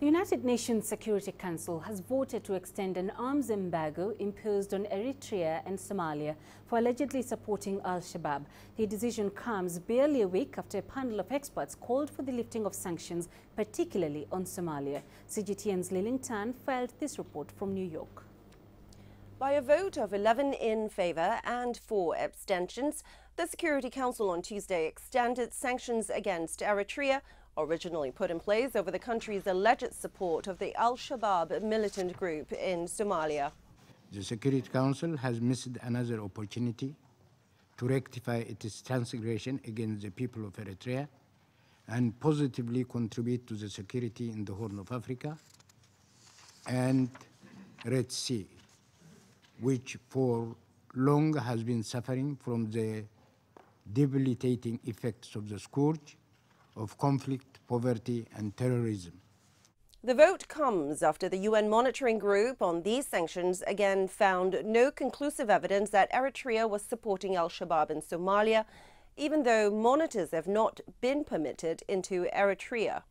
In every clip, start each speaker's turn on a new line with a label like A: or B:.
A: The United Nations Security Council has voted to extend an arms embargo imposed on Eritrea and Somalia for allegedly supporting al-Shabaab. The decision comes barely a week after a panel of experts called for the lifting of sanctions, particularly on Somalia. CGTN's Liling filed this report from New York.
B: By a vote of 11 in favour and 4 abstentions, the Security Council on Tuesday extended sanctions against Eritrea, originally put in place over the country's alleged support of the al-Shabaab militant group in Somalia.
C: The Security Council has missed another opportunity to rectify its transgression against the people of Eritrea and positively contribute to the security in the Horn of Africa and Red Sea, which for long has been suffering from the debilitating effects of the scourge of conflict, poverty and terrorism.
B: The vote comes after the UN monitoring group on these sanctions again found no conclusive evidence that Eritrea was supporting al-Shabaab in Somalia, even though monitors have not been permitted into Eritrea.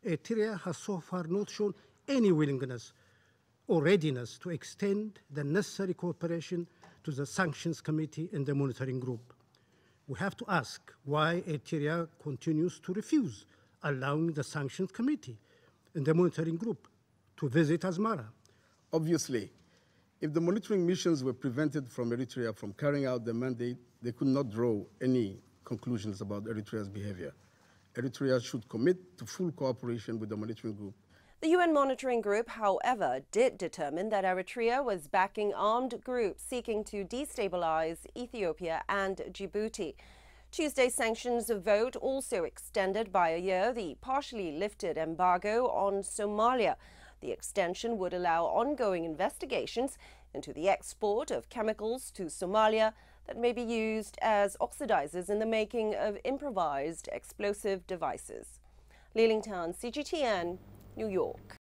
D: Eritrea has so far not shown any willingness or readiness to extend the necessary cooperation to the Sanctions Committee and the monitoring group. We have to ask why Eritrea continues to refuse allowing the Sanctions Committee and the monitoring group to visit Asmara.
E: Obviously, if the monitoring missions were prevented from Eritrea from carrying out their mandate, they could not draw any conclusions about Eritrea's behavior. Eritrea should commit to full cooperation with the monitoring group.
B: The UN monitoring group, however, did determine that Eritrea was backing armed groups seeking to destabilize Ethiopia and Djibouti. Tuesday's sanctions vote also extended by a year the partially lifted embargo on Somalia. The extension would allow ongoing investigations into the export of chemicals to Somalia that may be used as oxidizers in the making of improvised explosive devices. Liling, CGTN, New York.